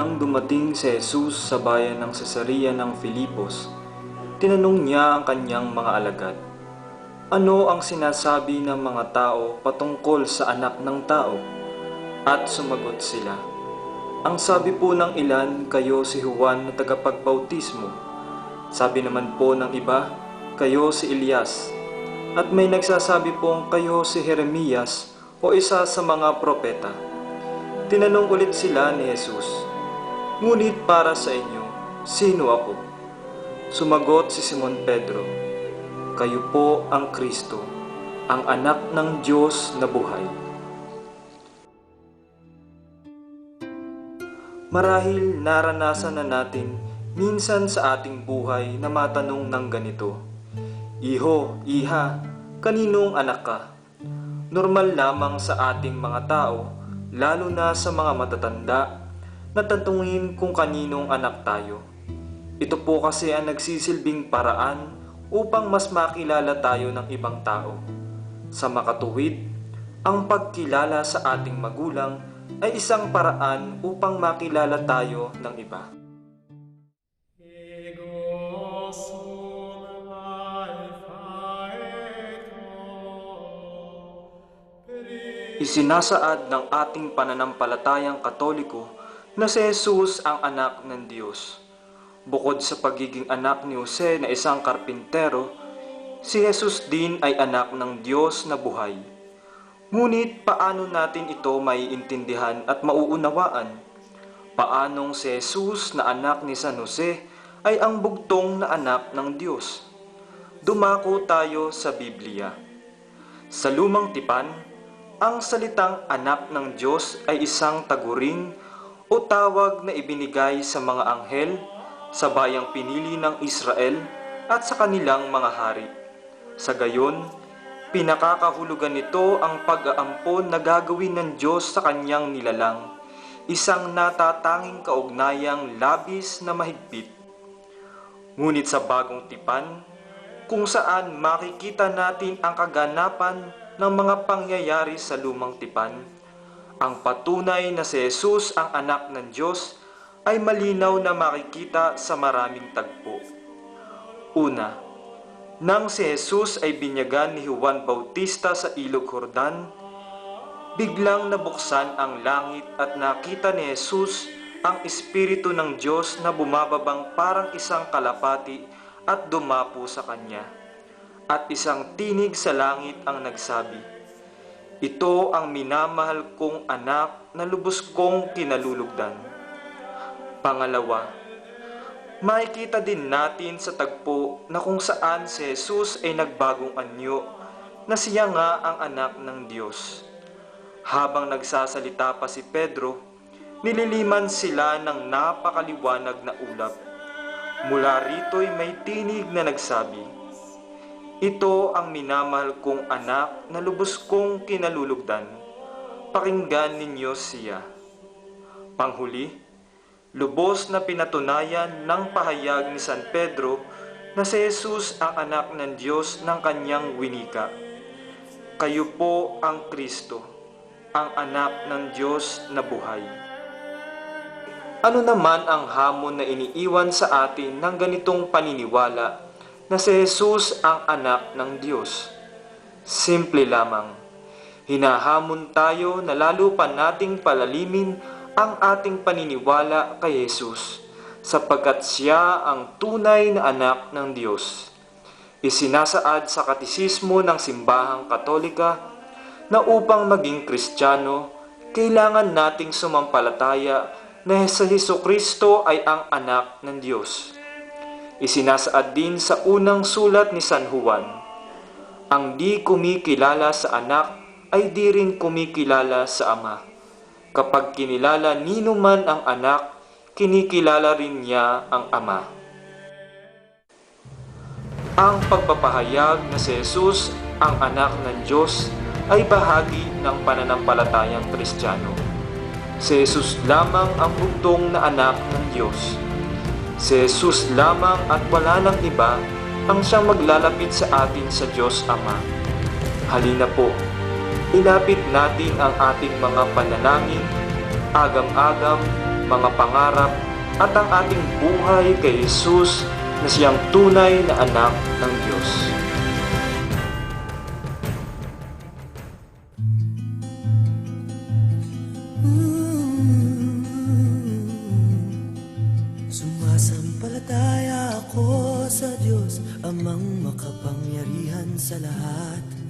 Nang dumating si Jesus sa bayan ng Cesarea ng Filipos, tinanong niya ang kanyang mga alagad, "Ano ang sinasabi ng mga tao patungkol sa anak ng tao?" At sumagot sila, "Ang sabi po ng ilan, kayo si Juan na tagapagbautismo. Sabi naman po ng iba, kayo si Elias. At may nagsasabi pong kayo si Jeremias o isa sa mga propeta." Tinanong ulit sila ni Jesus, "Ngunit para sa inyo, sino ako?" Sumagot si Simon Pedro, "Kayo po ang Kristo, ang anak ng Diyos na buhay." Marahil naranasan na natin minsan sa ating buhay na matanong ng ganito, "Iho, iha, kaninong anak ka?" Normal lamang sa ating mga tao, lalo na sa mga matatanda, na tanungin kung kaninong anak tayo. Ito po kasi ang nagsisilbing paraan upang mas makilala tayo ng ibang tao. Sa makatuwid, ang pagkilala sa ating magulang ay isang paraan upang makilala tayo ng iba. Isinasaad ng ating pananampalatayang Katoliko na si Jesus ang anak ng Diyos. Bukod sa pagiging anak ni Jose na isang karpintero, si Jesus din ay anak ng Diyos na buhay. Ngunit paano natin ito maiintindihan at mauunawaan? Paanong si Jesus na anak ni San Jose ay ang bugtong na anak ng Diyos? Dumako tayo sa Biblia. Sa Lumang Tipan, ang salitang anak ng Diyos ay isang taguring o tawag na ibinigay sa mga anghel, sa bayang pinili ng Israel at sa kanilang mga hari. Sa gayon, pinakakahulugan nito ang pag-aampon na gagawin ng Diyos sa kanyang nilalang, isang natatanging kaugnayang labis na mahigpit. Ngunit sa Bagong Tipan, kung saan makikita natin ang kaganapan ng mga pangyayari sa Lumang Tipan, ang patunay na si Jesus ang anak ng Diyos ay malinaw na makikita sa maraming tagpo. Una, nang si Jesus ay binyagan ni Juan Bautista sa Ilog Jordan, biglang nabuksan ang langit at nakita ni Jesus ang Espiritu ng Diyos na bumababang parang isang kalapati at dumapo sa kanya. At isang tinig sa langit ang nagsabi, "Ito ang minamahal kong anak na lubos kong kinalulugdan." Pangalawa, makikita din natin sa tagpo na kung saan si Jesus ay nagbagong anyo na siya nga ang anak ng Diyos. Habang nagsasalita pa si Pedro, nililiman sila ng napakaliwanag na ulap. Mula rito'y may tinig na nagsabi, "Ito ang minamahal kong anak na lubos kong kinalulugdan. Pakinggan ninyo siya." Panghuli, lubos na pinatunayan ng pahayag ni San Pedro na si Jesus ang anak ng Diyos ng kanyang winika. "Kayo po ang Kristo, ang anak ng Diyos na buhay." Ano naman ang hamon na iniiwan sa atin ng ganitong paniniwala na si Jesus ang anak ng Diyos? Simple lamang, hinahamon tayo na lalo pa nating palalimin ang ating paniniwala kay Jesus, sapagkat siya ang tunay na anak ng Diyos. Isinasaad sa Katisismo ng Simbahang Katolika na upang maging Kristiyano, kailangan nating sumampalataya na si Jesucristo ay ang anak ng Diyos. Isinasaad din sa unang sulat ni San Juan, "Ang di kumikilala sa anak ay di rin kumikilala sa ama. Kapag kinilala nino man ang anak, kinikilala rin niya ang ama." Ang pagpapahayag na si Jesus ang anak ng Diyos ay bahagi ng pananampalatayang Kristiyano. Si Jesus lamang ang bugtong na anak ng Diyos. Si Jesus lamang at wala nang iba ang siyang maglalapit sa atin sa Diyos Ama. Halina po, ilapit natin ang ating mga panalangin, agam-agam mga pangarap at ang ating buhay kay Jesus na siyang tunay na anak ng Diyos. Sumasampalataya ako sa Diyos, Amang makapangyarihan sa lahat.